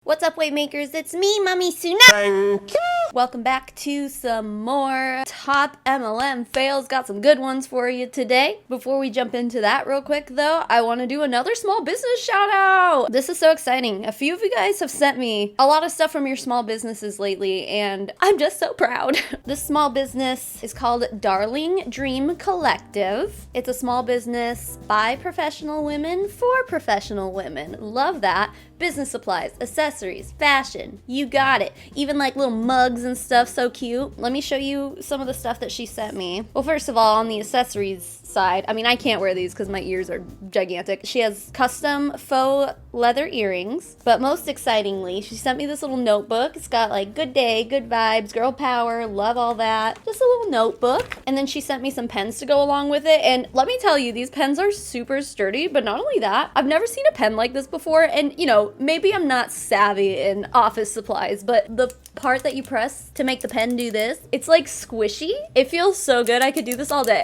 What's up, weight makers? It's me, Mommy Suna. Thank you. Welcome back to some more top MLM fails. Got some good ones for you today. Before we jump into that real quick though, I want to do another small business shout out. This is so exciting. A few of you guys have sent me a lot of stuff from your small businesses lately, and I'm just so proud. This small business is called Darling Dream Collective. It's a small business by professional women for professional women. Love that. Business supplies, accessories, fashion, you got it. Even like little mugs and stuff, so cute. Let me show you some of the stuff that she sent me. Well, first of all, on the accessories side, I mean, I can't wear these because my ears are gigantic. She has custom faux leather earrings, but most excitingly, she sent me this little notebook. It's got like good day, good vibes, girl power, love all that. Just a little notebook. And then she sent me some pens to go along with it. And let me tell you, these pens are super sturdy, but not only that, I've never seen a pen like this before. And you know, maybe I'm not savvy in office supplies, but the part that you press to make the pen do this, it's like squishy. It feels so good. I could do this all day.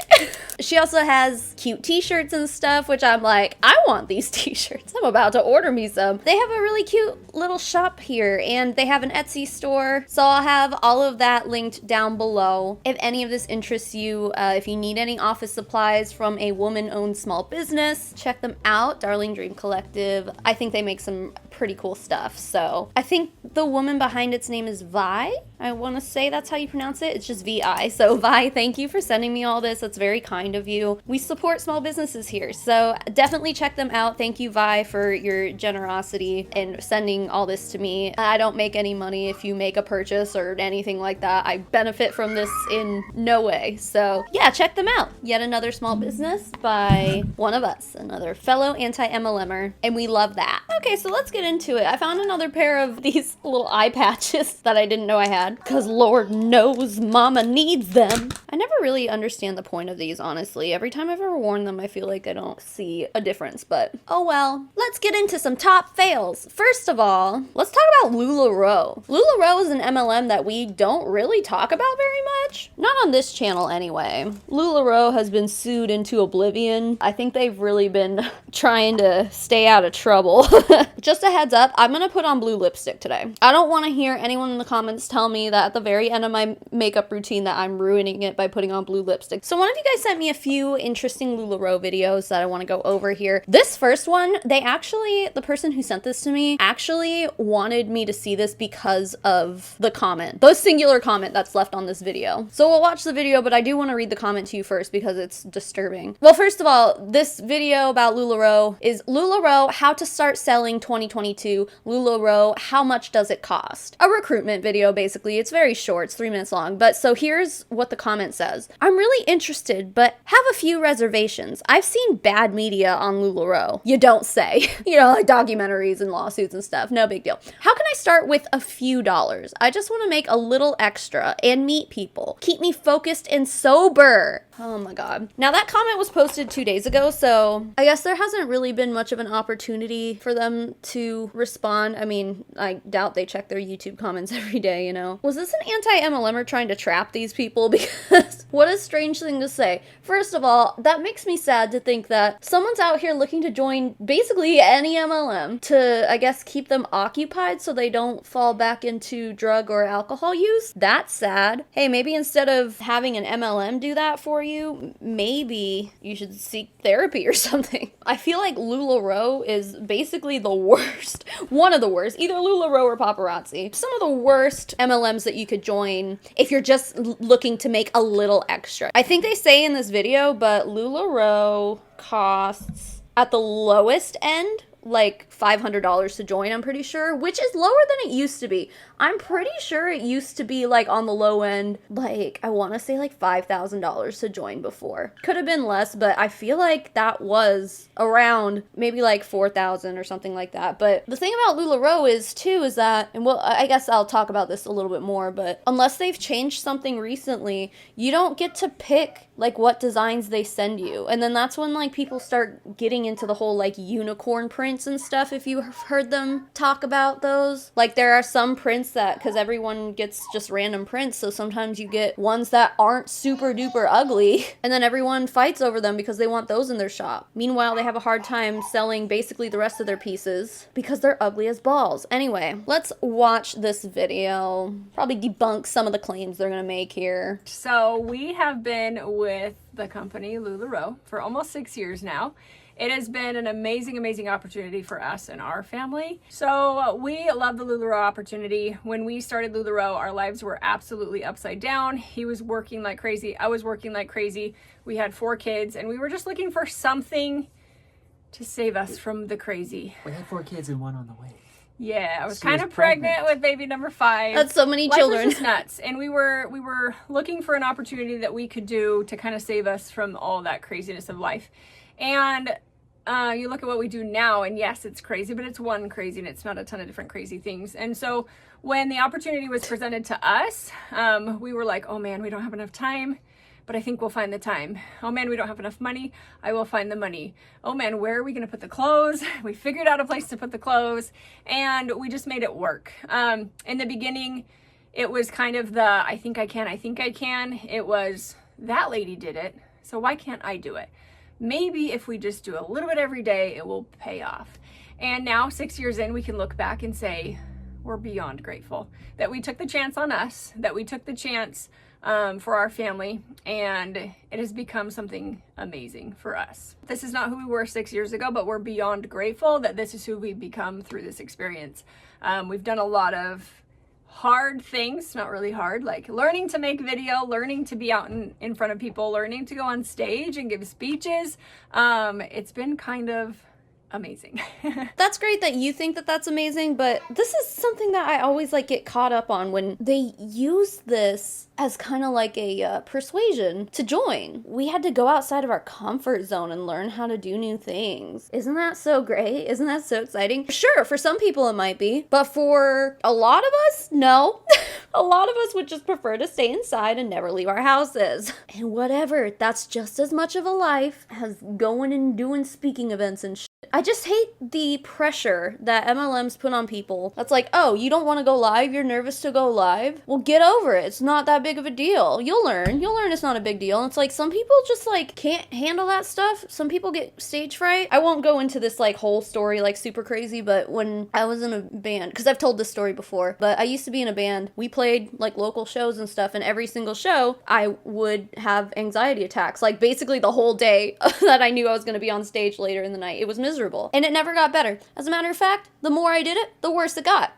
She also has cute t-shirts and stuff, which I'm like, I want these t-shirts. I'm about to order me some. They have a really cute little shop here, and they have an Etsy store. So I'll have all of that linked down below. If any of this interests you, if you need any office supplies from a woman-owned small business, check them out. Darling Dream Collective. I think they make some pretty cool stuff. So I think the woman behind its name is Vi. I want to say that's how you pronounce it. It's just Vi. So Vi, thank you for sending me all this. That's very kind of you. We support small businesses here, so definitely check them out. Thank you, Vi, for your generosity in sending all this to me. I don't make any money if you make a purchase or anything like that. I benefit from this in no way. So yeah, check them out. Yet another small business by one of us, another fellow anti-MLMer, and we love that. Okay, so let's get into it. I found another pair of these little eye patches that I didn't know I had, because Lord knows mama needs them. I never really understand the point of these, honestly. Every time I've ever worn them, I feel like I don't see a difference, but oh well. Let's get into some top fails. First of all, let's talk about Lularoe. Lularoe is an MLM that we don't really talk about very much. Not on this channel anyway. Lularoe has been sued into oblivion. I think they've really been trying to stay out of trouble. Just a heads up, I'm gonna put on blue lipstick today. I don't want to hear anyone in the comments tell me that at the very end of my makeup routine that I'm ruining it by putting on blue lipstick. So one of you guys sent me a few interesting Lularoe videos that I want to go over here. This first one, the person who sent this to me actually wanted me to see this because of the comment, the singular comment that's left on this video. So we'll watch the video, but I do want to read the comment to you first because it's disturbing. Well, first of all, this video about Lularoe is Lularoe, how to start selling 2022. Lularoe, how much does it cost? A recruitment video, basically. It's very short, it's 3 minutes long. But so here's what the comment says. I'm really interested, but have a few reservations. I've seen bad media on Lularoe. You don't say. You know, like documentaries and lawsuits and stuff. No big deal. How can I start with a few dollars? I just want to make a little extra and meet people. Keep me focused and sober. Oh my God. Now that comment was posted 2 days ago, so I guess there hasn't really been much of an opportunity for them to respond. I mean, I doubt they check their YouTube comments every day, you know. Was this an anti-MLMer trying to trap these people? Because what a strange thing to say. First of all, that makes me sad to think that someone's out here looking to join basically any MLM to, I guess, keep them occupied so they don't fall back into drug or alcohol use. That's sad. Hey, maybe instead of having an MLM do that for you, maybe you should seek therapy or something. I feel like Lularoe is basically the worst. One of the worst. Either Lularoe or Paparazzi. Some of the worst MLMs that you could join if you're just looking to make a little extra. I think they say in this video, but Lularoe costs at the lowest end like $500 to join, I'm pretty sure, which is lower than it used to be. I'm pretty sure it used to be like on the low end, like I want to say like $5,000 to join before. Could have been less, but I feel like that was around maybe like 4,000 or something like that. But the thing about Lularoe is that, and well, I guess I'll talk about this a little bit more, but unless they've changed something recently, you don't get to pick like what designs they send you. And then that's when like people start getting into the whole like unicorn print prints and stuff, if you've heard them talk about those. Like, there are some prints that, because everyone gets just random prints, so sometimes you get ones that aren't super duper ugly, and then everyone fights over them because they want those in their shop. Meanwhile, they have a hard time selling basically the rest of their pieces because they're ugly as balls. Anyway, let's watch this video. Probably debunk some of the claims they're gonna make here. So we have been with the company Lularoe for almost 6 years now. It has been an amazing, amazing opportunity for us and our family. So we love the Lularoe opportunity. When we started Lularoe, our lives were absolutely upside down. He was working like crazy. I was working like crazy. We had 4 kids and we were just looking for something to save us from the crazy. We had 4 kids and 1 on the way. Yeah, I was kind of pregnant with baby number 5. That's so many children. Life was just nuts. And we were looking for an opportunity that we could do to kind of save us from all that craziness of life. And you look at what we do now, and yes, it's crazy, but it's one crazy and it's not a ton of different crazy things. And so when the opportunity was presented to us, we were like, oh man, we don't have enough time, but I think we'll find the time. Oh man, we don't have enough money. I will find the money. Oh man, where are we going to put the clothes? We figured out a place to put the clothes and we just made it work. In the beginning, it was kind of the, I think I can. It was, that lady did it, so why can't I do it? Maybe if we just do a little bit every day, it will pay off. And now 6 years in, we can look back and say, we're beyond grateful that we took the chance on us, that we took the chance for our family, and it has become something amazing for us. This is not who we were 6 years ago, but we're beyond grateful that this is who we've become through this experience. We've done a lot of hard things, not really hard, like learning to make video, learning to be out in front of people, learning to go on stage and give speeches. It's been kind of amazing. That's great that you think that that's amazing, but this is something that I always like get caught up on when they use this as kind of like a persuasion to join. We had to go outside of our comfort zone and learn how to do new things. Isn't that so great? Isn't that so exciting? Sure, for some people it might be, but for a lot of us, no. A lot of us would just prefer to stay inside and never leave our houses. And whatever, that's just as much of a life as going and doing speaking events and shit. I just hate the pressure that MLMs put on people. That's like, oh, you don't want to go live? You're nervous to go live? Well, get over it. It's not that big of a deal. You'll learn. You'll learn it's not a big deal. And it's like, some people just like can't handle that stuff. Some people get stage fright. I won't go into this like whole story like super crazy, but when I was in a band, because I've told this story before, but I used to be in a band. We played like local shows and stuff, and every single show I would have anxiety attacks, like basically the whole day that I knew I was going to be on stage later in the night. It was miserable. And it never got better. As a matter of fact, the more I did it, the worse it got.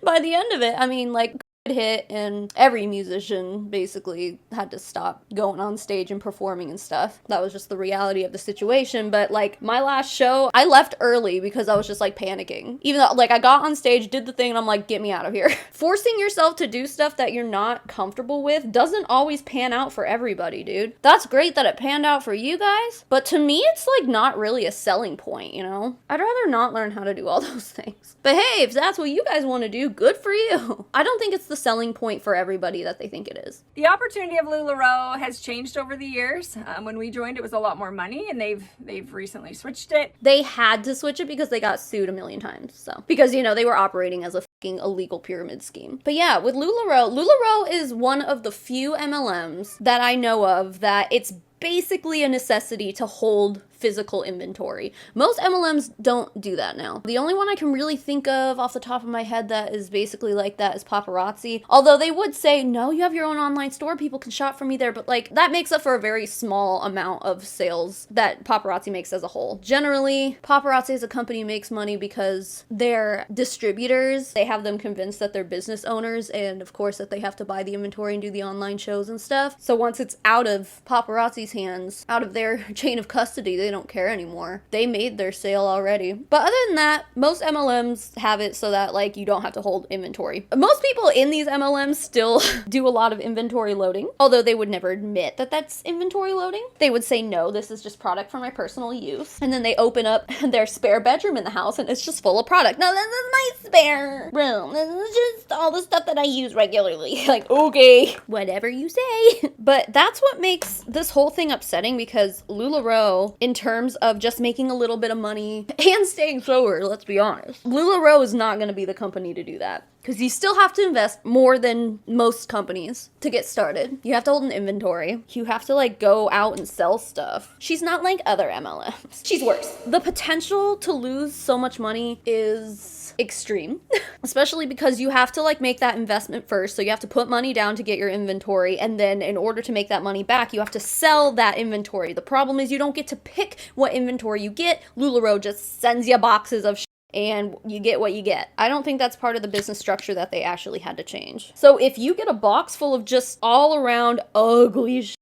By the end of it, I mean, like, hit and every musician basically had to stop going on stage and performing and stuff. That was just the reality of the situation. But like my last show, I left early because I was just like panicking. Even though like I got on stage, did the thing, and I'm like, get me out of here. Forcing yourself to do stuff that you're not comfortable with doesn't always pan out for everybody, dude. That's great that it panned out for you guys, but to me it's like not really a selling point, you know? I'd rather not learn how to do all those things. But hey, if that's what you guys want to do, good for you. I don't think it's the selling point for everybody that they think it is. The opportunity of Lularoe has changed over the years. When we joined, it was a lot more money, and they've recently switched it. They had to switch it because they got sued a million times. So because, you know, they were operating as a fucking illegal pyramid scheme. But yeah, with Lularoe is one of the few MLMs that I know of that it's basically a necessity to hold physical inventory. Most MLMs don't do that now. The only one I can really think of off the top of my head that is basically like that is Paparazzi. Although they would say, no, you have your own online store, people can shop from me there, but like that makes up for a very small amount of sales that Paparazzi makes as a whole. Generally, Paparazzi as a company makes money because they're distributors. They have them convinced that they're business owners, and of course that they have to buy the inventory and do the online shows and stuff. So once it's out of Paparazzi's hands, out of their chain of custody, they don't care anymore. They made their sale already. But other than that, most MLMs have it so that like you don't have to hold inventory. Most people in these MLMs still do a lot of inventory loading, although they would never admit that that's inventory loading. They would say, no, this is just product for my personal use. And then they open up their spare bedroom in the house and it's just full of product. No, this is my spare room. This is just all the stuff that I use regularly. Like, okay, whatever you say. But that's what makes this whole thing upsetting, because Lularoe, in terms of just making a little bit of money and staying sober, let's be honest. Lularoe is not going to be the company to do that. Because you still have to invest more than most companies to get started. You have to hold an inventory. You have to like go out and sell stuff. She's not like other MLMs. She's worse. The potential to lose so much money is extreme, especially because you have to like make that investment first. So you have to put money down to get your inventory. And then in order to make that money back, you have to sell that inventory. The problem is you don't get to pick what inventory you get. Lularoe just sends you boxes of and you get what you get. I don't think that's part of the business structure that they actually had to change. So if you get a box full of just all around ugly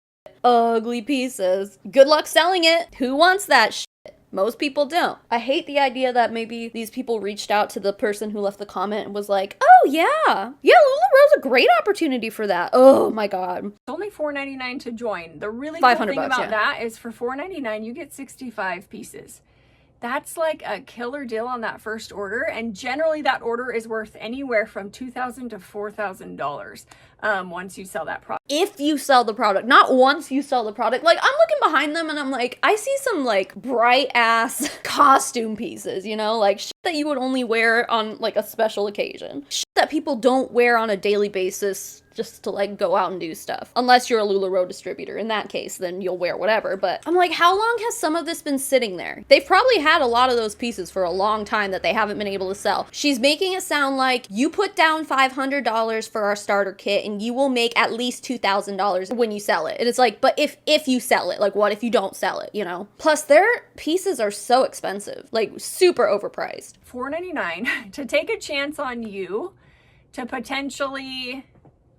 pieces, good luck selling it. Who wants that shit? Most people don't. I hate the idea that maybe these people reached out to the person who left the comment and was like, oh yeah, Lularoe's a great opportunity for that. Oh my God. It's only $4.99 to join. The really cool thing about that is for $4.99, you get 65 pieces. That's like a killer deal on that first order, and generally that order is worth anywhere from $2,000 to $4,000 once you sell that product. If you sell the product, not once you sell the product. Like, I'm looking behind them and I'm like, I see some like bright ass costume pieces, you know, like shit that you would only wear on like a special occasion. Shit that people don't wear on a daily basis just to like go out and do stuff. Unless you're a Lularoe distributor. In that case, then you'll wear whatever. But I'm like, how long has some of this been sitting there? They've probably had a lot of those pieces for a long time that they haven't been able to sell. She's making it sound like you put down $500 for our starter kit and you will make at least $2,000 when you sell it. And it's like, but if you sell it, like what if you don't sell it, you know? Plus their pieces are so expensive, like super overpriced. $4.99 to take a chance on you to potentially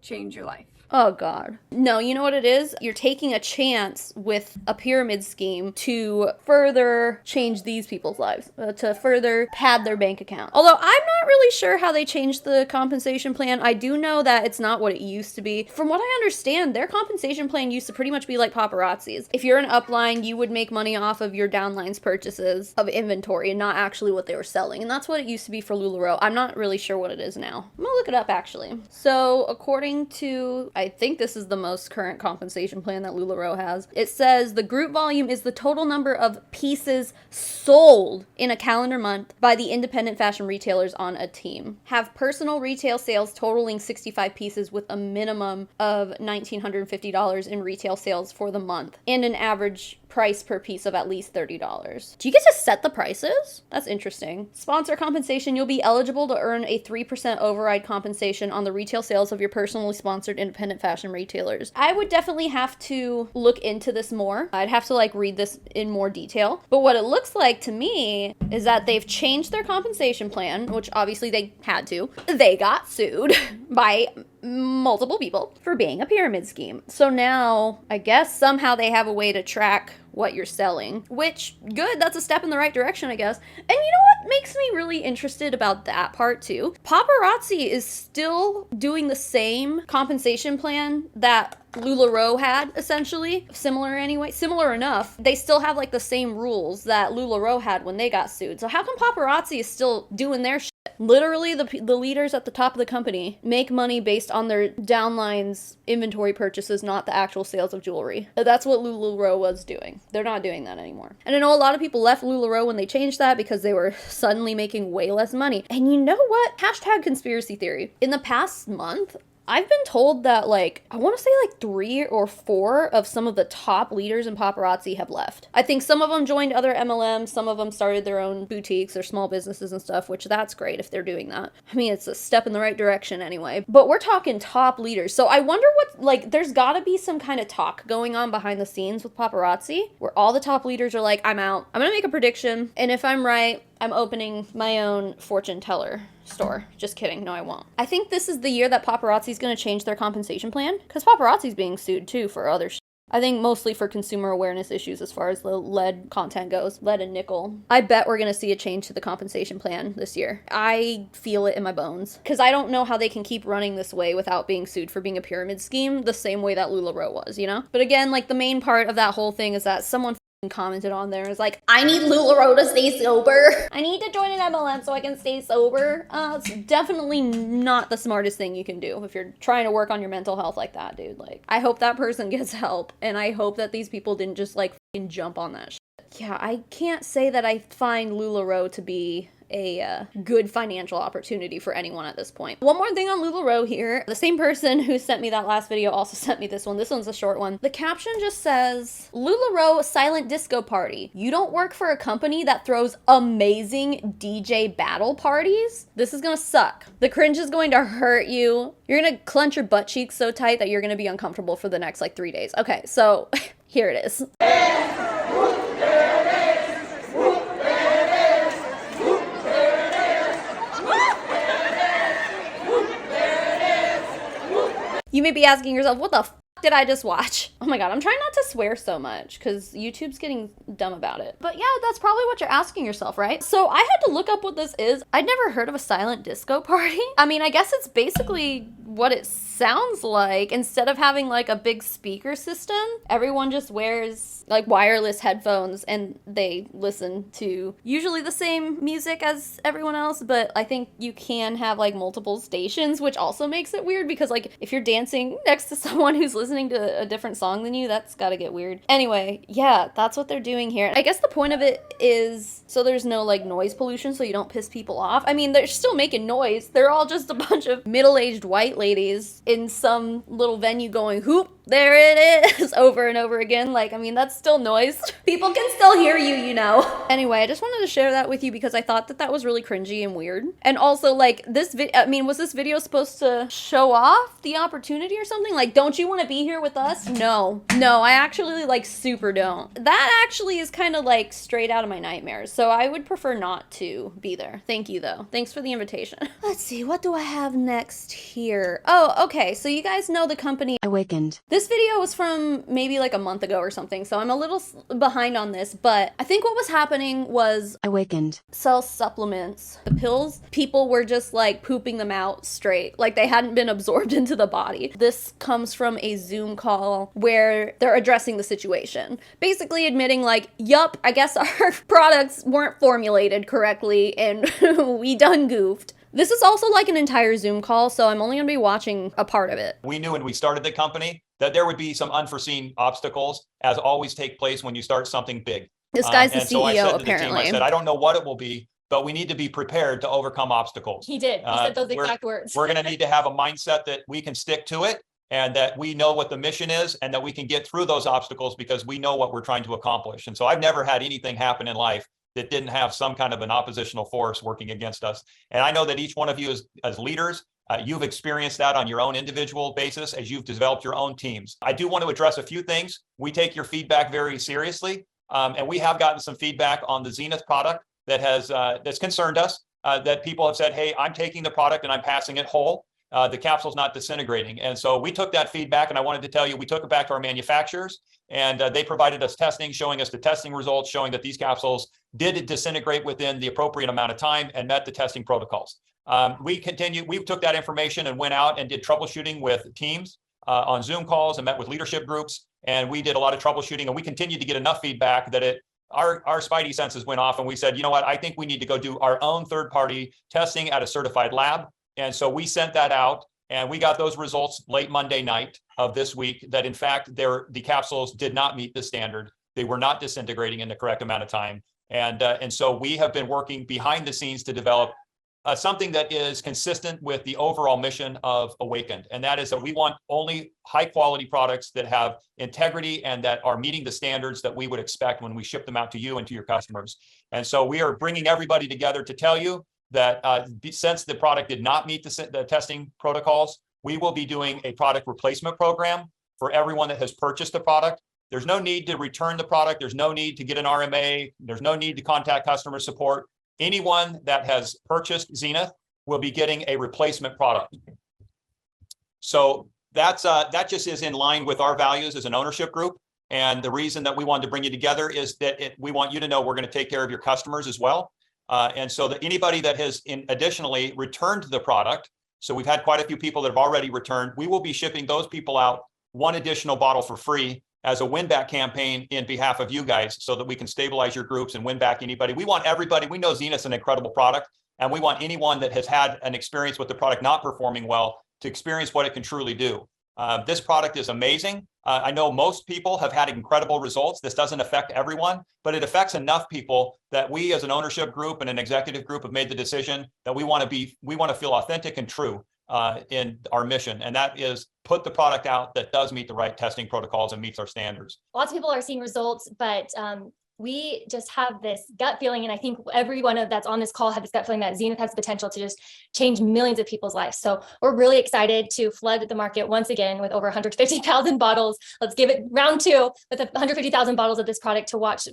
change your life. Oh God. No, you know what it is? You're taking a chance with a pyramid scheme to further change these people's lives, to further pad their bank account. Although I'm not really sure how they changed the compensation plan. I do know that it's not what it used to be. From what I understand, their compensation plan used to pretty much be like Paparazzi's. If you're an upline, you would make money off of your downline's purchases of inventory and not actually what they were selling. And that's what it used to be for Lularoe. I'm not really sure what it is now. I'm gonna look it up actually. So according to, I think this is the most current compensation plan that Lularoe has. It says the group volume is the total number of pieces sold in a calendar month by the independent fashion retailers on a team. Have personal retail sales totaling 65 pieces with a minimum of $1,950 in retail sales for the month and an average price per piece of at least $30. Do you get to set the prices? That's interesting. Sponsor compensation. You'll be eligible to earn a 3% override compensation on the retail sales of your personally sponsored independent fashion retailers. I would definitely have to look into this more. I'd have to like read this in more detail. But what it looks like to me is that they've changed their compensation plan, which obviously they had to. They got sued by multiple people for being a pyramid scheme. So now I guess somehow they have a way to track what you're selling, which good, that's a step in the right direction, I guess. And you know what makes me really interested about that part too? Paparazzi is still doing the same compensation plan that Lularoe had, essentially. Similar anyway. Similar enough. They still have like the same rules that Lularoe had when they got sued. So how come Paparazzi is still doing their shit? Literally, the leaders at the top of the company make money based on their downlines inventory purchases, not the actual sales of jewelry. That's what Lularoe was doing. They're not doing that anymore. And I know a lot of people left Lularoe when they changed that because they were suddenly making way less money. And you know what? Hashtag conspiracy theory. In the past month, I've been told that, like, I want to say like 3 or 4 of some of the top leaders in Paparazzi have left. I think some of them joined other MLMs, some of them started their own boutiques or small businesses and stuff, which that's great if they're doing that. I mean, it's a step in the right direction anyway. But we're talking top leaders. So I wonder what, like, there's gotta be some kind of talk going on behind the scenes with Paparazzi where all the top leaders are like, I'm out. I'm gonna make a prediction, and if I'm right, I'm opening my own fortune teller store. Just kidding. No, I won't. I think this is the year that Paparazzi's going to change their compensation plan, because Paparazzi's being sued too for other shit. I think mostly for consumer awareness issues as far as the lead content goes. Lead and nickel. I bet we're going to see a change to the compensation plan this year. I feel it in my bones. Because I don't know how they can keep running this way without being sued for being a pyramid scheme the same way that Lularoe was, you know? But again, like, the main part of that whole thing is that someone commented on there is like, I need Lularoe to stay sober. I need to join an MLM so I can stay sober. It's definitely not the smartest thing you can do if you're trying to work on your mental health like that, dude. Like, I hope that person gets help, and I hope that these people didn't just like fucking jump on that shit. yeah, I can't say that I find Lularoe to be a good financial opportunity for anyone at this point. One more thing on Lularoe here. The same person who sent me that last video also sent me this one. This one's a short one. The caption just says, Lularoe silent disco party. You don't work for a company that throws amazing DJ battle parties? This is gonna suck. The cringe is going to hurt you. You're gonna clench your butt cheeks so tight that you're gonna be uncomfortable for the next like 3 days. Okay, so here it is. You may be asking yourself, what the f did I just watch? Oh my god, I'm trying not to swear so much because YouTube's getting dumb about it. But yeah, that's probably what you're asking yourself, right? So I had to look up what this is. I'd never heard of a silent disco party. I mean, I guess it's basically what it sounds like. Instead of having like a big speaker system, everyone just wears like wireless headphones and they listen to usually the same music as everyone else, but I think you can have like multiple stations, which also makes it weird because like if you're dancing next to someone who's listening to a different song than you, that's gotta get weird. Anyway, yeah, that's what they're doing here. I guess the point of it is so there's no like noise pollution, so you don't piss people off. I mean, they're still making noise. They're all just a bunch of middle-aged white ladies in some little venue going, whoop, there it is, over and over again. Like, I mean, that's still noise. People can still hear you, you know. Anyway, I just wanted to share that with you because I thought that that was really cringy and weird. And also, like, this I mean, was this video supposed to show off the opportunity or something? Like, don't you want to be here with us? No, I actually, like, super don't. That actually is kind of, like, straight out of my nightmares. So I would prefer not to be there. Thank you, though. Thanks for the invitation. Let's see, what do I have next here? Oh, okay, so you guys know the company Awakened. This video was from maybe like a month ago or something, so I'm a little behind on this, but I think what was happening was Awakened. sell supplements. The pills, people were just like pooping them out straight, like they hadn't been absorbed into the body. This comes from a Zoom call where they're addressing the situation, basically admitting like, yup, I guess our products weren't formulated correctly and we done goofed. This is also like an entire Zoom call, so I'm only gonna be watching a part of it. We knew when we started the company that there would be some unforeseen obstacles, as always take place when you start something big. This guy's the and so I CEO, said to the team, apparently. I said, I don't know what it will be, but we need to be prepared to overcome obstacles. He did. He said those exact words. We're going to need to have a mindset that we can stick to it and that we know what the mission is and that we can get through those obstacles because we know what we're trying to accomplish. And so I've never had anything happen in life that didn't have some kind of an oppositional force working against us. And I know that each one of you as leaders, you've experienced that on your own individual basis as you've developed your own teams. I do want to address a few things. We take your feedback very seriously. And we have gotten some feedback on the Zenith product that has that's concerned us, that people have said, hey, I'm taking the product and I'm passing it whole. The capsule's not disintegrating. And so we took that feedback and I wanted to tell you, we took it back to our manufacturers and they provided us testing, showing us the testing results, showing that these capsules did disintegrate within the appropriate amount of time and met the testing protocols. We took that information and went out and did troubleshooting with teams on Zoom calls and met with leadership groups. And we did a lot of troubleshooting and we continued to get enough feedback that our spidey senses went off and we said, you know what, I think we need to go do our own third-party testing at a certified lab. And so we sent that out and we got those results late Monday night of this week that in fact, the capsules did not meet the standard. They were not disintegrating in the correct amount of time. And so we have been working behind the scenes to develop something that is consistent with the overall mission of Awakened. And that is that we want only high quality products that have integrity and that are meeting the standards that we would expect when we ship them out to you and to your customers. And so we are bringing everybody together to tell you that since the product did not meet the testing protocols, we will be doing a product replacement program for everyone that has purchased the product. There's no need to return the product. There's no need to get an RMA. There's no need to contact customer support. Anyone that has purchased Zenith will be getting a replacement product. So that just is in line with our values as an ownership group. And the reason that we wanted to bring you together is that we want you to know we're going to take care of your customers as well. And so that anybody that has additionally returned the product, so we've had quite a few people that have already returned, we will be shipping those people out one additional bottle for free as a win back campaign in behalf of you guys so that we can stabilize your groups and win back anybody. We want everybody, we know Zenith's an incredible product and we want anyone that has had an experience with the product not performing well to experience what it can truly do. This product is amazing. I know most people have had incredible results. This doesn't affect everyone, but it affects enough people that we as an ownership group and an executive group have made the decision that we want to feel authentic and true in our mission. And that is put the product out that does meet the right testing protocols and meets our standards. Lots of people are seeing results, but we just have this gut feeling, and I think everyone that's on this call had this gut feeling that Zenith has the potential to just change millions of people's lives. So we're really excited to flood the market once again with over 150,000 bottles. Let's give it round two with 150,000 bottles of this product to watch,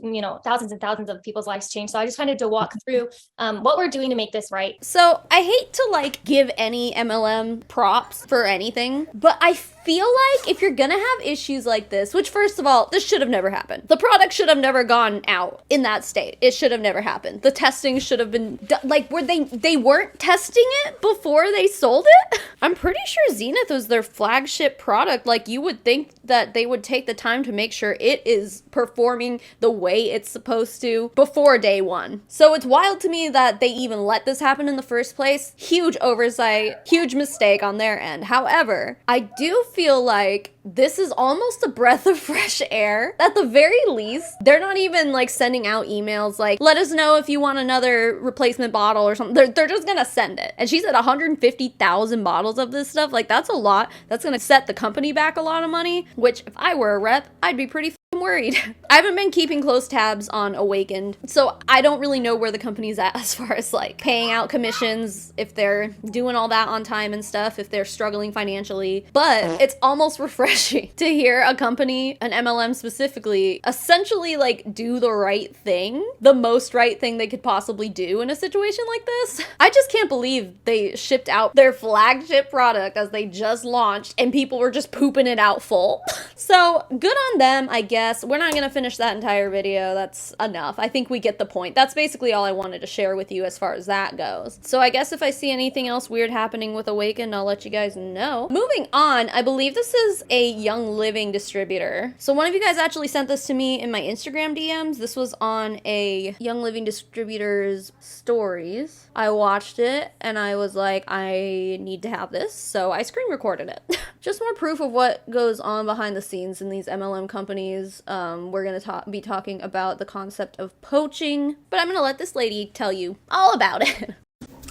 thousands and thousands of people's lives change. So I just wanted to walk through what we're doing to make this right. So I hate to give any MLM props for anything, but I feel like if you're gonna have issues like this, which first of all, this should have never happened. The product should have never gone out in that state. It should have never happened. The testing should have been done. Were they weren't testing it before they sold it? I'm pretty sure Zenith was their flagship product. You would think that they would take the time to make sure it is performing the way it's supposed to before day one. So it's wild to me that they even let this happen in the first place. Huge oversight, huge mistake on their end. However, I do feel like this is almost a breath of fresh air. At the very least, they're not even sending out emails let us know if you want another replacement bottle or something. They're just gonna send it. And she said 150,000 bottles of this stuff. That's a lot. That's gonna set the company back a lot of money, which if I were a rep, I'd be pretty worried. I haven't been keeping close tabs on Awakened, so I don't really know where the company's at as far as paying out commissions, if they're doing all that on time and stuff, if they're struggling financially. But it's almost refreshing to hear a company, an MLM specifically, essentially do the right thing, the most right thing they could possibly do in a situation like this. I just can't believe they shipped out their flagship product as they just launched and people were just pooping it out full. So good on them, I guess. We're not going to finish that entire video. That's enough. I think we get the point. That's basically all I wanted to share with you as far as that goes. So I guess if I see anything else weird happening with Awaken, I'll let you guys know. Moving on, I believe this is a Young Living distributor. So one of you guys actually sent this to me in my Instagram DMs. This was on a Young Living distributor's stories. I watched it and I was like, I need to have this. So I screen recorded it. Just more proof of what goes on behind the scenes in these MLM companies. We're going to be talking about the concept of poaching, but I'm going to let this lady tell you all about it.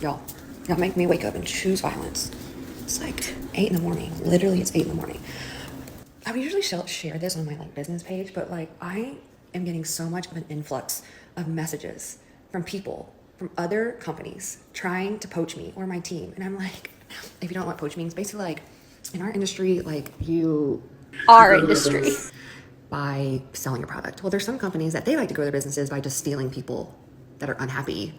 Y'all make me wake up and choose violence. It's 8 in the morning. Literally, it's 8 in the morning. I would usually share this on my business page, but I am getting so much of an influx of messages from people from other companies trying to poach me or my team. And I'm like, if you don't know what poach means, basically in our industry, Our industry. By selling your product. Well, there's some companies that they like to grow their businesses by just stealing people that are unhappy.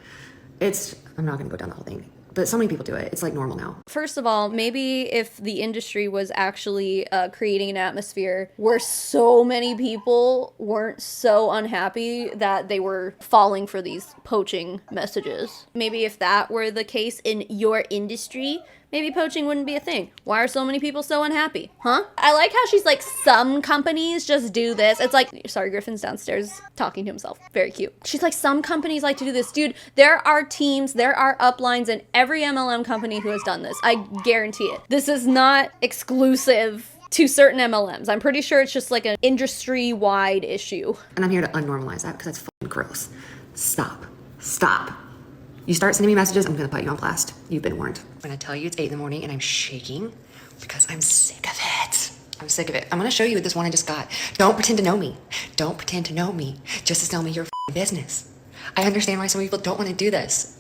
I'm not going to go down the whole thing, but so many people do it. It's normal now. First of all, maybe if the industry was actually creating an atmosphere where so many people weren't so unhappy that they were falling for these poaching messages. Maybe if that were the case in your industry, maybe poaching wouldn't be a thing. Why are so many people so unhappy? Huh? I like how she's some companies just do this. It's sorry, Griffin's downstairs talking to himself. Very cute. She's some companies like to do this. Dude, there are teams, there are uplines in every MLM company who has done this. I guarantee it. This is not exclusive to certain MLMs. I'm pretty sure it's just an industry-wide issue. And I'm here to unnormalize that because that's fucking gross. Stop. You start sending me messages, I'm going to put you on blast. You've been warned. When I tell you it's 8 in the morning and I'm shaking because I'm sick of it. I'm going to show you this one I just got. Don't pretend to know me. Just to tell me your business. I understand why some people don't want to do this.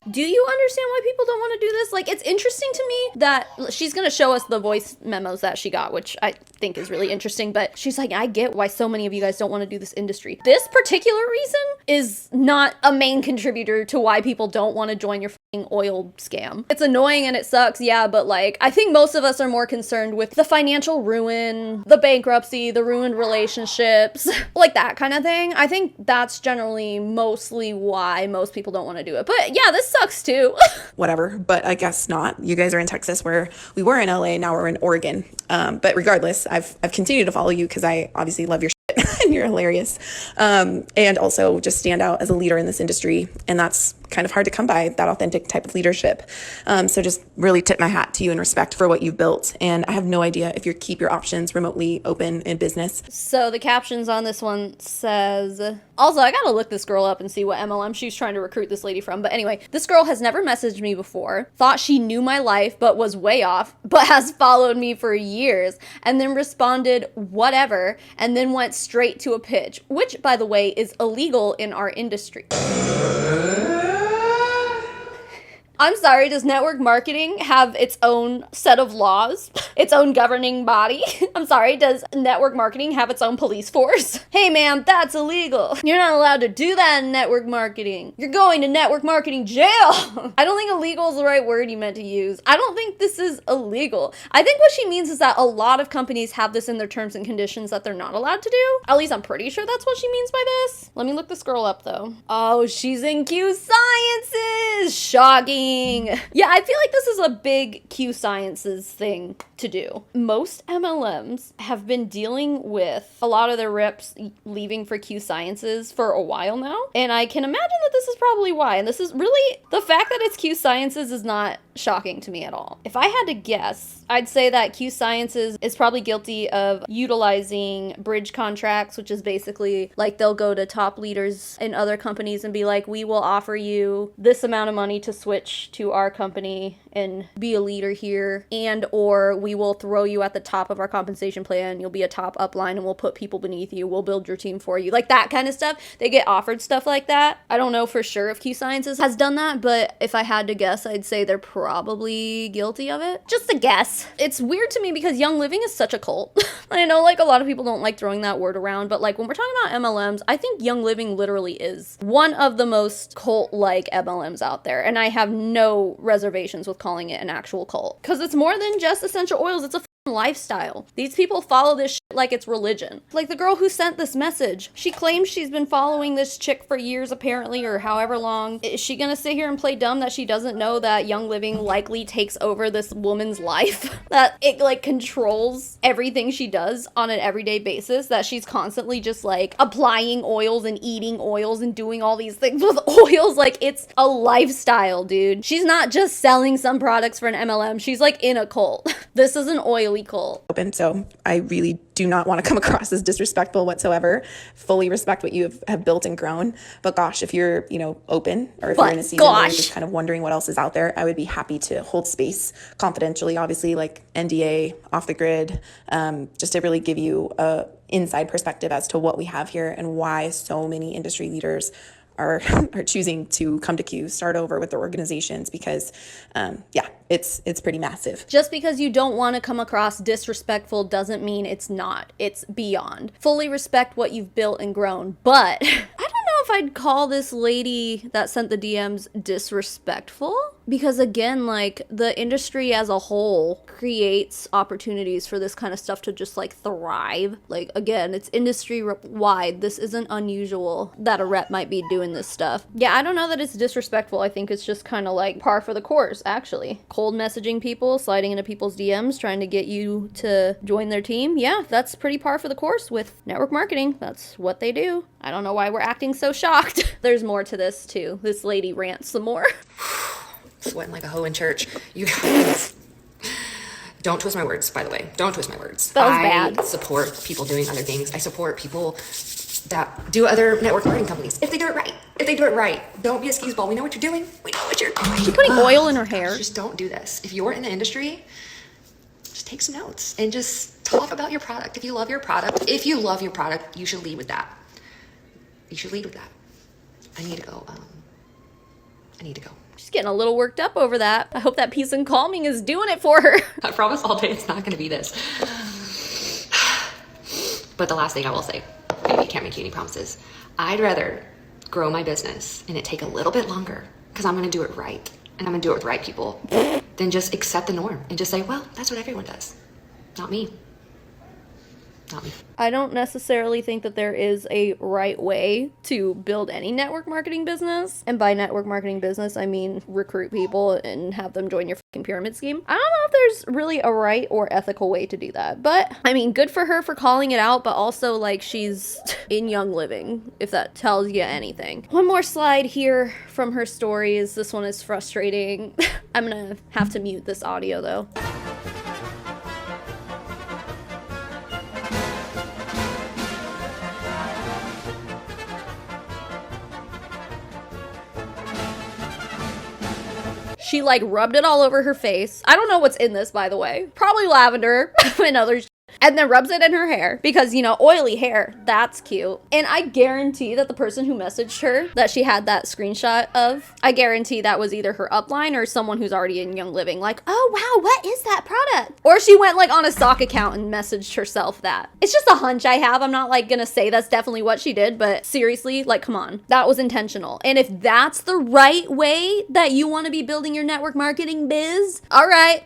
Do you understand why people don't want to do this? It's interesting to me that she's going to show us the voice memos that she got, which I think is really interesting. But she's I get why so many of you guys don't want to do this industry. This particular reason is not a main contributor to why people don't want to join your oil scam. It's annoying and it sucks, yeah, but I think most of us are more concerned with the financial ruin, the bankruptcy, the ruined relationships, that kind of thing. I think that's generally mostly why most people don't want to do it. But yeah, this sucks too. Whatever, but I guess not. You guys are in Texas, where we were in LA, now we're in Oregon. But regardless, I've continued to follow you because I obviously love your shit and you're hilarious. And also just stand out as a leader in this industry. And that's kind of hard to come by, that authentic type of leadership. So just really tip my hat to you in respect for what you've built. And I have no idea if you keep your options remotely open in business. So the captions on this one says, also, I gotta look this girl up and see what MLM she's trying to recruit this lady from. But anyway, this girl has never messaged me before, thought she knew my life, but was way off, but has followed me for years, and then responded, whatever, and then went straight to a pitch, which, by the way, is illegal in our industry. I'm sorry, does network marketing have its own set of laws? Its own governing body? I'm sorry, does network marketing have its own police force? Hey ma'am, that's illegal. You're not allowed to do that in network marketing. You're going to network marketing jail. I don't think illegal is the right word you meant to use. I don't think this is illegal. I think what she means is that a lot of companies have this in their terms and conditions that they're not allowed to do. At least I'm pretty sure that's what she means by this. Let me look this girl up though. Oh, she's in Q Sciences. Shocking. Yeah, I feel like this is a big Q Sciences thing to do. Most MLMs have been dealing with a lot of their reps leaving for Q Sciences for a while now. And I can imagine that this is probably why. And this is really, the fact that it's Q Sciences is not shocking to me at all. If I had to guess, I'd say that Q Sciences is probably guilty of utilizing bridge contracts, which is basically like they'll go to top leaders in other companies and be like, we will offer you this amount of money to switch to our company and be a leader here, and or we will throw you at the top of our compensation plan. You'll be a top upline and we'll put people beneath you. We'll build your team for you. Like that kind of stuff. They get offered stuff like that. I don't know for sure if Q Sciences has done that, but if I had to guess, I'd say they're probably guilty of it. Just a guess. It's weird to me because Young Living is such a cult. I know like a lot of people don't like throwing that word around, but like when we're talking about MLMs, I think Young Living literally is one of the most cult-like MLMs out there. And I have no reservations with calling it an actual cult because it's more than just essential oils. It's a lifestyle. These people follow this shit like it's religion. Like the girl who sent this message, she claims she's been following this chick for years apparently, or however long. Is she gonna sit here and play dumb that she doesn't know that Young Living likely takes over this woman's life? That it like controls everything she does on an everyday basis, that she's constantly just like applying oils and eating oils and doing all these things with oils. Like it's a lifestyle, dude. She's not just selling some products for an MLM. She's like in a cult. This is an oily cult. Open, so I really do not want to come across as disrespectful whatsoever. Fully respect what you have built and grown. But gosh, if you're, open, or if you're in a season where you're just kind of wondering what else is out there, I would be happy to hold space confidentially, obviously, like NDA, off the grid, just to really give you a inside perspective as to what we have here and why so many industry leaders are choosing to come to Q, start over with their organizations, because it's pretty massive. Just because you don't want to come across disrespectful doesn't mean it's not. It's beyond. Fully respect what you've built and grown, but I don't know if I'd call this lady that sent the DMs disrespectful, because again, like the industry as a whole creates opportunities for this kind of stuff to just like thrive. Like again, it's industry wide. This isn't unusual that a rep might be doing this stuff. Yeah, I don't know that it's disrespectful. I think it's just kind of like par for the course, actually. Cold messaging people, sliding into people's DMs, trying to get you to join their team. Yeah, that's pretty par for the course with network marketing. That's what they do. I don't know why we're acting so shocked. There's more to this too. This lady rants some more. Sweating like a hoe in church. You guys. Don't twist my words, by the way. Don't twist my words. That was bad. I support people doing other things. I support people that do other network marketing companies. If they do it right. If they do it right. Don't be a skis ball. We know what you're doing. We know what you're doing. She's putting oil in her hair. Just don't do this. If you're in the industry, just take some notes and just talk about your product. If you love your product, you should lead with that. You should lead with that. I need to go. She's getting a little worked up over that. I hope that peace and calming is doing it for her. I promise all day it's not going to be this. But the last thing I will say, maybe I can't make you any promises. I'd rather grow my business and it take a little bit longer because I'm going to do it right and I'm going to do it with the right people than just accept the norm and just say, well, that's what everyone does. Not me. Not me. I don't necessarily think that there is a right way to build any network marketing business. And by network marketing business, I mean recruit people and have them join your fucking pyramid scheme. I don't know if there's really a right or ethical way to do that. But I mean, good for her for calling it out, but also like she's in Young Living, if that tells you anything. One more slide here from her stories. This one is frustrating. I'm gonna have to mute this audio though. She like rubbed it all over her face. I don't know what's in this, by the way. Probably lavender and other and then rubs it in her hair because, you know, oily hair, that's cute. And I guarantee that the person who messaged her that she had that screenshot of, I guarantee that was either her upline or someone who's already in Young Living, like, oh wow, what is that product? Or she went like on a stock account and messaged herself that. It's just a hunch I have. I'm not like gonna say that's definitely what she did, but seriously, like, come on, that was intentional. And if that's the right way that you want to be building your network marketing biz, all right.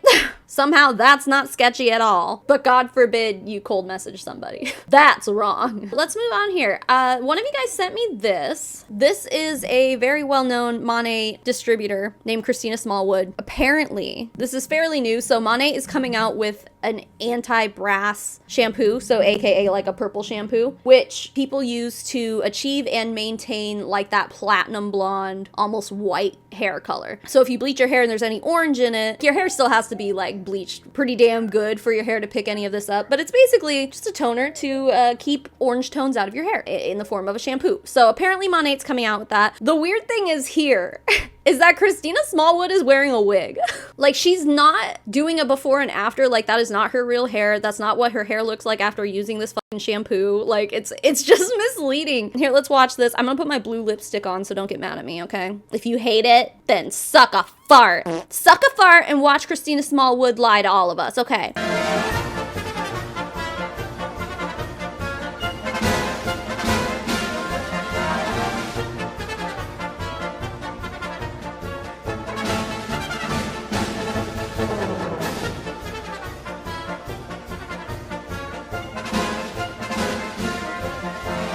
Somehow that's not sketchy at all. But God forbid you cold message somebody. That's wrong. Let's move on here. One of you guys sent me this. This is a very well-known Monat distributor named Christina Smallwood. Apparently, this is fairly new. So Monat is coming out with an anti-brass shampoo, so aka like a purple shampoo, which people use to achieve and maintain like that platinum blonde, almost white hair color. So if you bleach your hair and there's any orange in it, your hair still has to be like bleached pretty damn good for your hair to pick any of this up, but it's basically just a toner to keep orange tones out of your hair in the form of a shampoo. So apparently Monat's coming out with that. The weird thing is here is that Christina Smallwood is wearing a wig. Like, she's not doing a before and after. Like, that is not her real hair. That's not what her hair looks like after using this fucking shampoo. Like, it's just misleading. Here, let's watch this. I'm gonna put my blue lipstick on, so don't get mad at me, okay? If you hate it, then suck a fart. Suck a fart and watch Christina Smallwood lie to all of us, okay?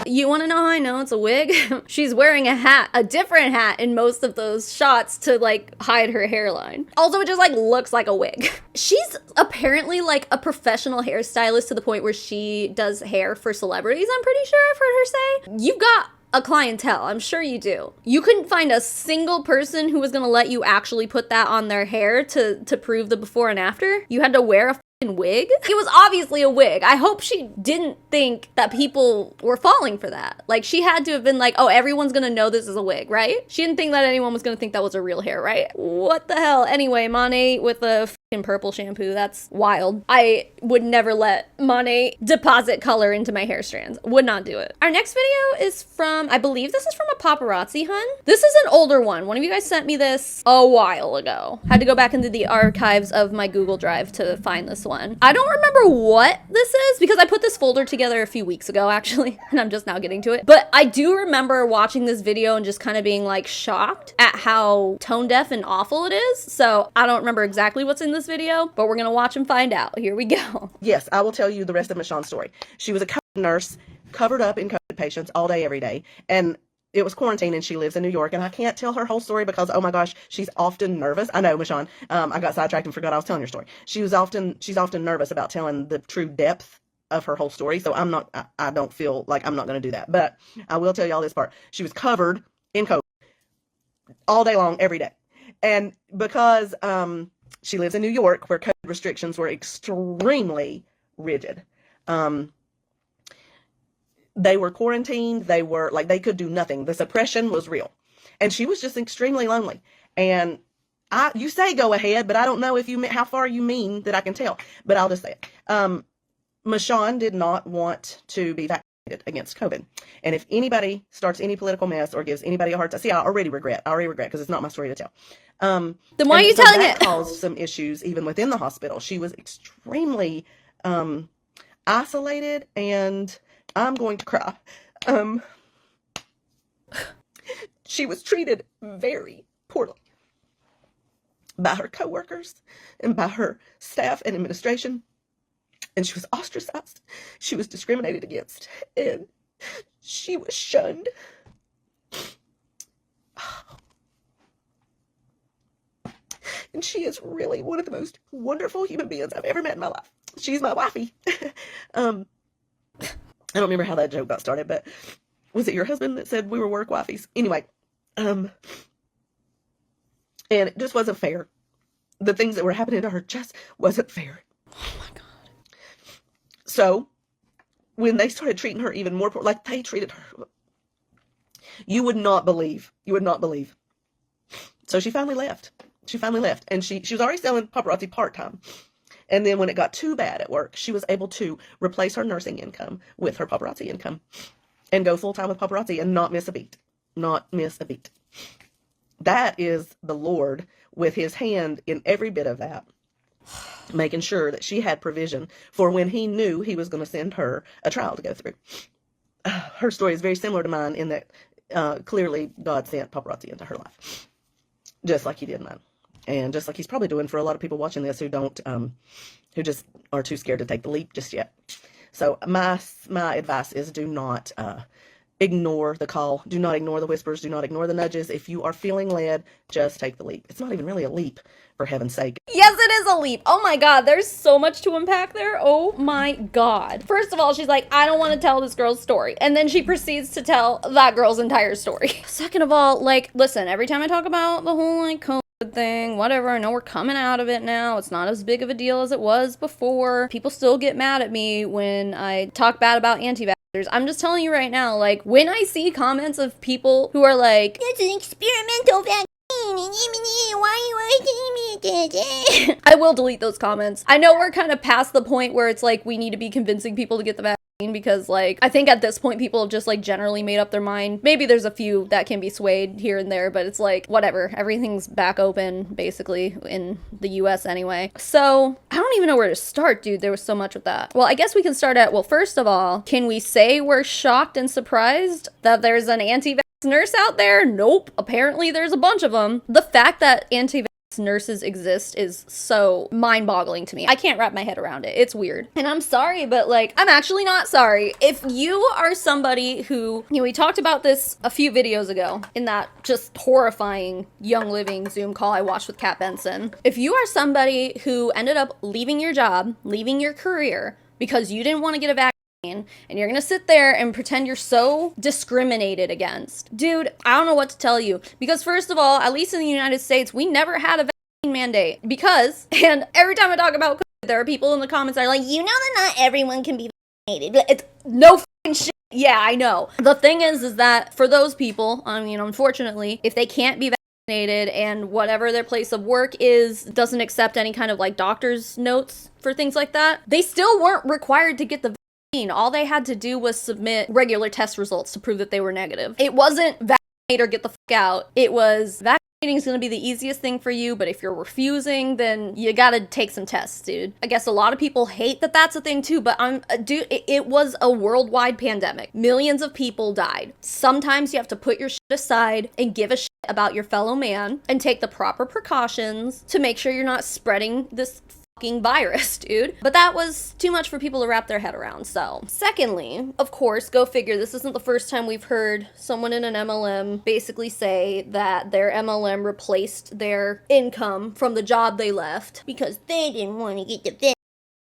You want to know how I know it's a wig? She's wearing a hat, a different hat in most of those shots to like hide her hairline. Also, it just like looks like a wig. She's apparently like a professional hairstylist to the point where she does hair for celebrities, I'm pretty sure I've heard her say. You've got a clientele, I'm sure you do. You couldn't find a single person who was gonna let you actually put that on their hair to prove the before and after. You had to wear a wig? It was obviously a wig. I hope she didn't think that people were falling for that. Like, she had to have been like, oh, everyone's gonna know this is a wig, right? She didn't think that anyone was gonna think that was her real hair, right? What the hell? Anyway, Monat with a fucking purple shampoo, that's wild. I would never let Monat deposit color into my hair strands. Would not do it. Our next video is from, I believe this is from a Paparazzi hun. This is an older one. One of you guys sent me this a while ago. Had to go back into the archives of my Google Drive to find this one. I don't remember what this is because I put this folder together a few weeks ago actually, and I'm just now getting to it. But I do remember watching this video and just kind of being like shocked at how tone deaf and awful it is. So I don't remember exactly what's in this video, but we're gonna watch and find out. Here we go. Yes, I will tell you the rest of Michonne's story. She was a COVID nurse, covered up in COVID patients all day, every day. And it was quarantine and she lives in New York, and I can't tell her whole story because, oh my gosh, she's often nervous. I know, Michonne, I got sidetracked and forgot I was telling your story. She's often nervous about telling the true depth of her whole story. So I don't feel like I'm not going to do that, but I will tell y'all this part. She was covered in COVID all day long, every day. And because, she lives in New York where COVID restrictions were extremely rigid. They were quarantined. They were like, they could do nothing. The suppression was real. And she was just extremely lonely. And you say go ahead, but I don't know if how far you mean that I can tell, but I'll just say it. Michonne did not want to be vaccinated against COVID. And if anybody starts any political mess or gives anybody a hard time, see, I already regret because it's not my story to tell. Then why are you telling it? That caused some issues even within the hospital. She was extremely isolated, and I'm going to cry. She was treated very poorly by her coworkers and by her staff and administration. and she was ostracized. She was discriminated against, and she was shunned. And she is really one of the most wonderful human beings I've ever met in my life. She's my wifey. I don't remember how that joke got started, but was it your husband that said we were work wifeys? Anyway, and it just wasn't fair. The things that were happening to her just wasn't fair. Oh my God. So when they started treating her even more poor, like they treated her, you would not believe. You would not believe. So she finally left. She finally left, and she was already selling paparazzi part-time. And then when it got too bad at work, she was able to replace her nursing income with her paparazzi income and go full-time with paparazzi and not miss a beat. Not miss a beat. That is the Lord with his hand in every bit of that, making sure that she had provision for when he knew he was going to send her a trial to go through. Her story is very similar to mine in that clearly God sent paparazzi into her life, just like he did mine. And just like he's probably doing for a lot of people watching this who don't, who just are too scared to take the leap just yet. So my advice is do not ignore the call. Do not ignore the whispers. Do not ignore the nudges. If you are feeling led, just take the leap. It's not even really a leap, for heaven's sake. Yes, it is a leap. Oh my God, there's so much to unpack there. Oh my God. First of all, she's like, I don't want to tell this girl's story. And then she proceeds to tell that girl's entire story. Second of all, like, listen, every time I talk about the whole, like, COVID thing, whatever, I know we're coming out of it now. It's not as big of a deal as it was before. People still get mad at me when I talk bad about anti-vaxxers. I'm just telling you right now, like, when I see comments of people who are like, it's an experimental vaccine, why are you arguing me? I will delete those comments. I know we're kind of past the point where it's like we need to be convincing people to get the vaccine, because like I think at this point people have just like generally made up their mind. Maybe there's a few that can be swayed here and there, but it's like whatever, everything's back open basically in the US anyway. So I don't even know where to start, dude. There was so much with that. Well, I guess we can start at, well, first of all, can we say we're shocked and surprised that there's an anti-vax nurse out there? Nope. Apparently there's a bunch of them. The fact that anti-vax nurses exist is so mind-boggling to me. I can't wrap my head around it. It's weird. And I'm sorry, but like, I'm actually not sorry. If you are somebody who, you know, we talked about this a few videos ago in that just horrifying Young Living Zoom call I watched with Kat Benson. If you are somebody who ended up leaving your job, leaving your career because you didn't want to get a vaccine, and you're gonna sit there and pretend you're so discriminated against. Dude, I don't know what to tell you. Because first of all, at least in the United States, we never had a vaccine mandate. Because, and every time I talk about COVID, there are people in the comments that are like, you know that not everyone can be vaccinated. It's no fucking shit. Yeah, I know. The thing is that for those people, I mean, unfortunately, if they can't be vaccinated and whatever their place of work is doesn't accept any kind of like doctor's notes for things like that, they still weren't required to get the vaccine. All they had to do was submit regular test results to prove that they were negative. It wasn't vaccinate or get the fuck out. It was vaccinating is going to be the easiest thing for you, but if you're refusing, then you gotta take some tests, dude. I guess a lot of people hate that that's a thing too, but dude, it was a worldwide pandemic. Millions of people died. Sometimes you have to put your shit aside and give a shit about your fellow man and take the proper precautions to make sure you're not spreading this virus, dude. But that was too much for people to wrap their head around. So secondly, of course, go figure, this isn't the first time we've heard someone in an MLM basically say that their MLM replaced their income from the job they left because they didn't want to get the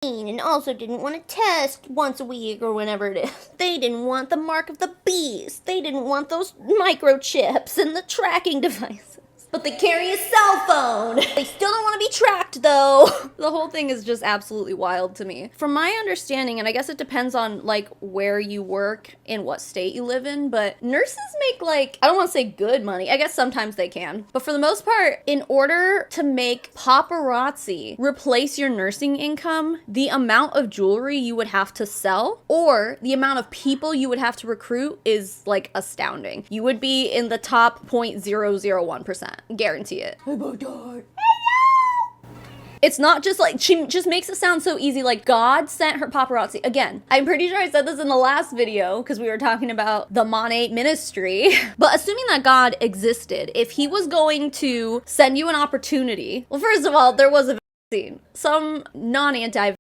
vaccine and also didn't want to test once a week or whenever it is. They didn't want the mark of the beast. They didn't want those microchips and the tracking devices. But they carry a cell phone. They still don't want to be tracked, though. The whole thing is just absolutely wild to me. From my understanding, and I guess it depends on, like, where you work and what state you live in, but nurses make, like, I don't want to say good money. I guess sometimes they can. But for the most part, in order to make paparazzi replace your nursing income, the amount of jewelry you would have to sell or the amount of people you would have to recruit is, like, astounding. You would be in the top 0.001%. Guarantee it. Oh my God. It's not just like, she just makes it sound so easy, like God sent her paparazzi. Again, I'm pretty sure I said this in the last video because we were talking about the Monat ministry. But assuming that God existed, if he was going to send you an opportunity, well, first of all, there was a vaccine. Some non-anti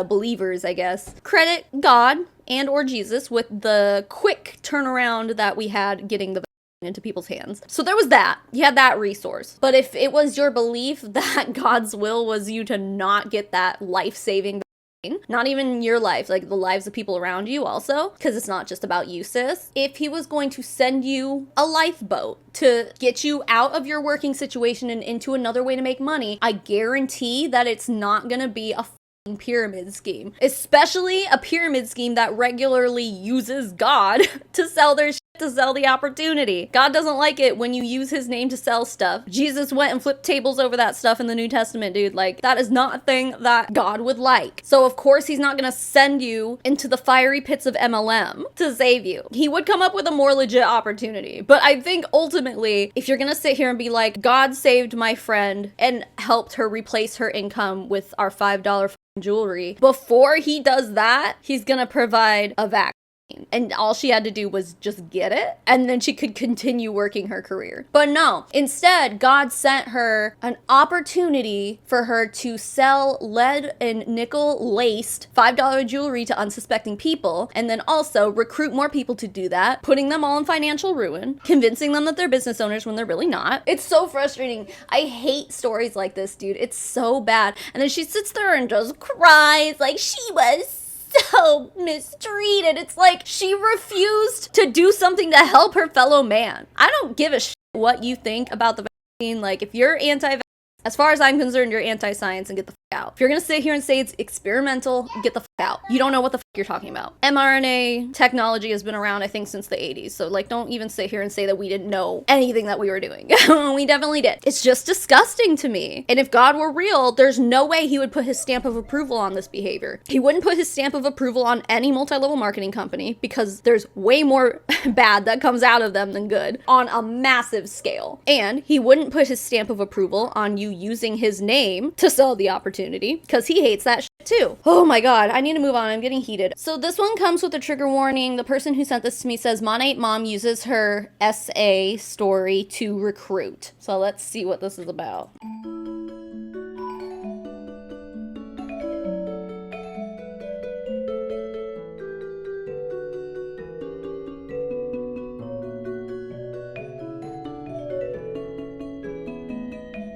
believers, I guess, credit God and or Jesus with the quick turnaround that we had getting the vaccine into people's hands. So there was that. You had that resource. But if it was your belief that God's will was you to not get that life-saving vaccine, not even your life, like the lives of people around you also, because it's not just about you, sis. If he was going to send you a lifeboat to get you out of your working situation and into another way to make money, I guarantee that it's not gonna be a pyramid scheme, especially a pyramid scheme that regularly uses God to sell their shit, to sell the opportunity. God doesn't like it when you use his name to sell stuff. Jesus went and flipped tables over that stuff in the New Testament, dude. Like, that is not a thing that God would like. So of course he's not gonna send you into the fiery pits of MLM to save you. He would come up with a more legit opportunity. But I think ultimately, if you're gonna sit here and be like, God saved my friend and helped her replace her income with our $5 jewelry, before he does that, he's gonna provide a vaccine. And all she had to do was just get it, and then she could continue working her career. But no, instead, God sent her an opportunity for her to sell lead and nickel laced $5 jewelry to unsuspecting people, and then also recruit more people to do that, putting them all in financial ruin, convincing them that they're business owners when they're really not. It's so frustrating. I hate stories like this, dude. It's so bad. And then she sits there and just cries like she was so mistreated. It's like she refused to do something to help her fellow man. I don't give a shit what you think about the vaccine. Like, if you're anti-vaccine, as far as I'm concerned, you're anti-science and get the fuck out. If you're gonna sit here and say it's experimental, get the fuck out. You don't know what the fuck you're talking about. mRNA technology has been around, I think, since the 80s. So, like, don't even sit here and say that we didn't know anything that we were doing. We definitely did. It's just disgusting to me. And if God were real, there's no way he would put his stamp of approval on this behavior. He wouldn't put his stamp of approval on any multi-level marketing company because there's way more bad that comes out of them than good on a massive scale. And he wouldn't put his stamp of approval on you using his name to sell the opportunity because he hates that shit too. Oh my god, I need to move on. I'm getting heated. So this one comes with a trigger warning. The person who sent this to me says Monat mom uses her SA story to recruit. So let's see what this is about.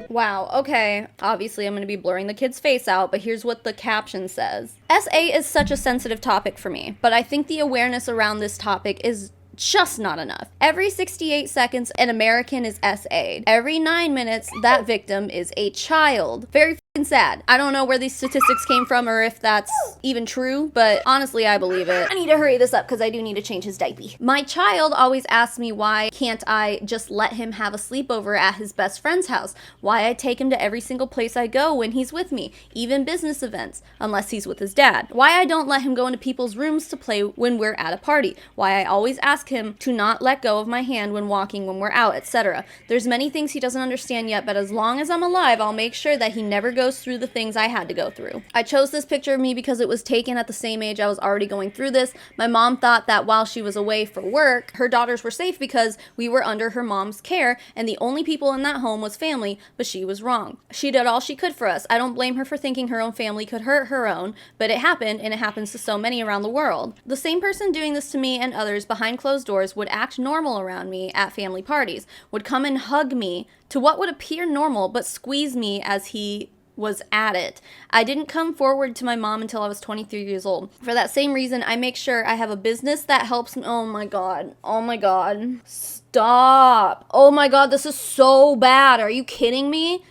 Wow, okay. Obviously, I'm going to be blurring the kid's face out, but here's what the caption says. SA is such a sensitive topic for me, but I think the awareness around this topic is just not enough. Every 68 seconds, an American is SA'd. Every 9 minutes, that victim is a child. Very f***ing sad. I don't know where these statistics came from or if that's even true, but honestly, I believe it. I need to hurry this up because I do need to change his diaper. My child always asks me why can't I just let him have a sleepover at his best friend's house? Why I take him to every single place I go when he's with me, even business events, unless he's with his dad. Why I don't let him go into people's rooms to play when we're at a party. Why I always ask him to not let go of my hand when walking when we're out, etc. There's many things he doesn't understand yet, but as long as I'm alive, I'll make sure that he never goes through the things I had to go through. I chose this picture of me because it was taken at the same age I was already going through this. My mom thought that while she was away for work, her daughters were safe because we were under her mom's care and the only people in that home was family, but she was wrong. She did all she could for us. I don't blame her for thinking her own family could hurt her own, but it happened and it happens to so many around the world. The same person doing this to me and others behind closed doors would act normal around me at family parties, would come and hug me to what would appear normal but squeeze me as he was at it. I didn't come forward to my mom until I was 23 years old. For that same reason, I make sure I have a business that helps me. Oh my god. Oh my god. Stop. Oh my god, this is so bad. Are you kidding me?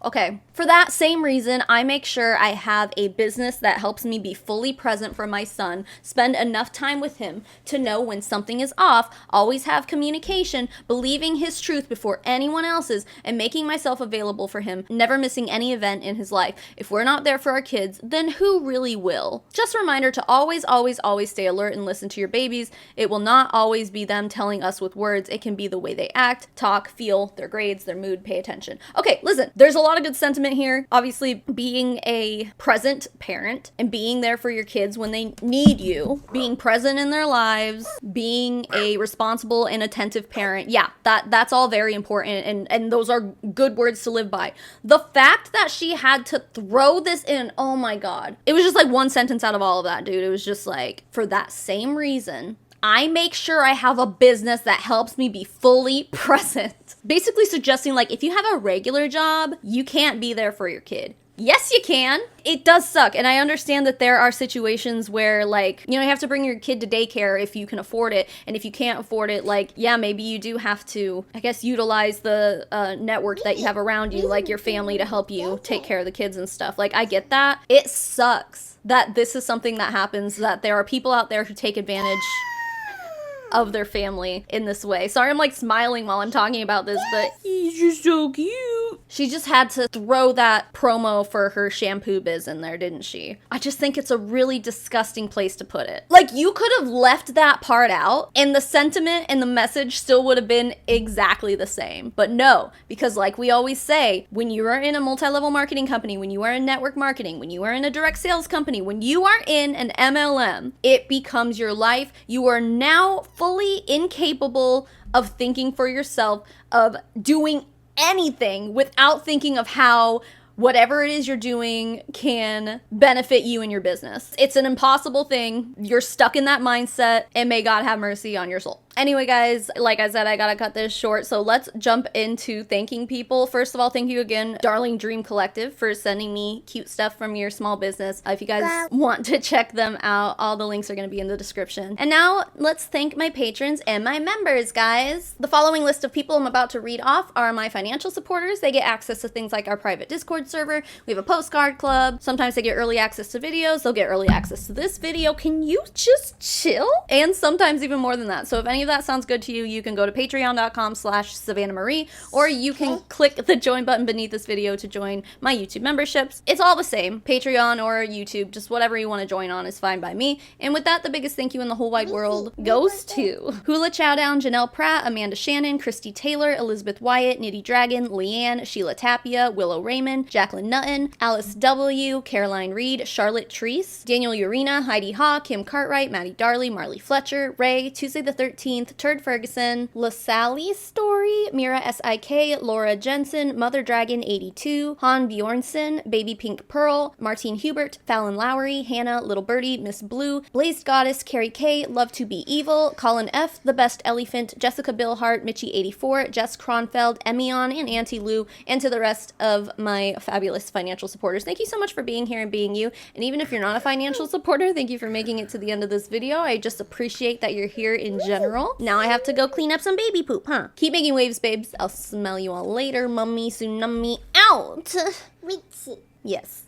Okay. For that same reason, I make sure I have a business that helps me be fully present for my son, spend enough time with him to know when something is off, always have communication, believing his truth before anyone else's, and making myself available for him, never missing any event in his life. If we're not there for our kids, then who really will? Just a reminder to always, always, always stay alert and listen to your babies. It will not always be them telling us with words. It can be the way they act, talk, feel, their grades, their mood, pay attention. Okay, listen, there's a lot of good sentiment here. Obviously, being a present parent and being there for your kids when they need you, being present in their lives, being a responsible and attentive parent. Yeah, that's all very important, and those are good words to live by. The fact that she had to throw this in, oh my God. It was just like one sentence out of all of that, dude. It was just like, for that same reason, I make sure I have a business that helps me be fully present. Basically suggesting, like, if you have a regular job, you can't be there for your kid. Yes, you can. It does suck. And I understand that there are situations where, like, you know, you have to bring your kid to daycare if you can afford it. And if you can't afford it, like, yeah, maybe you do have to, I guess, utilize the network that you have around you, like your family, to help you take care of the kids and stuff. Like, I get that. It sucks that this is something that happens, that there are people out there who take advantage of their family in this way. Sorry, I'm like smiling while I'm talking about this, but he's just so cute. She just had to throw that promo for her shampoo biz in there, didn't she? I just think it's a really disgusting place to put it. Like, you could have left that part out and the sentiment and the message still would have been exactly the same. But no, because like we always say, when you are in a multi-level marketing company, when you are in network marketing, when you are in a direct sales company, when you are in an MLM, it becomes your life. You are now fully incapable of thinking for yourself, of doing anything without thinking of how whatever it is you're doing can benefit you and your business. It's an impossible thing. You're stuck in that mindset, and may God have mercy on your soul. Anyway, guys, like I said, I gotta cut this short, so let's jump into thanking people. First of all, thank you again, Darling Dream Collective, for sending me cute stuff from your small business. If you guys want to check them out, all the links are gonna be in the description. And now, let's thank my patrons and my members, guys. The following list of people I'm about to read off are my financial supporters. They get access to things like our private Discord server. We have a postcard club. Sometimes they get early access to videos. They'll get early access to this video. Can you just chill? And sometimes even more than that. So if any of that sounds good to you, you can go to patreon.com/SavannahMarie, or you can click the join button beneath this video to join my YouTube memberships. It's all the same, Patreon or YouTube, just whatever you want to join on is fine by me. And with that, the biggest thank you in the whole wide world goes to Hula Chowdown, Janelle Pratt, Amanda Shannon, Christy Taylor, Elizabeth Wyatt, Nitty Dragon, Leanne, Sheila Tapia, Willow Raymond, Jacqueline Nutton, Alice W., Caroline Reed, Charlotte Treese, Daniel Urena, Heidi Ha, Kim Cartwright, Maddie Darley, Marley Fletcher, Ray, Tuesday the 13th, Turd Ferguson, LaSally Story, Mira SIK, Laura Jensen, Mother Dragon 82, Han Bjornson, Baby Pink Pearl, Martine Hubert, Fallon Lowry, Hannah, Little Birdie, Miss Blue, Blazed Goddess, Carrie K, Love to Be Evil, Colin F, The Best Elephant, Jessica Billhart, Mitchie 84, Jess Kronfeld, Emion, and Auntie Lou, and to the rest of my fabulous financial supporters. Thank you so much for being here and being you. And even if you're not a financial supporter, thank you for making it to the end of this video. I just appreciate that you're here in general. Now I have to go clean up some baby poop, huh? Keep making waves, babes. I'll smell you all later. Mummy Tsunami out. Yes.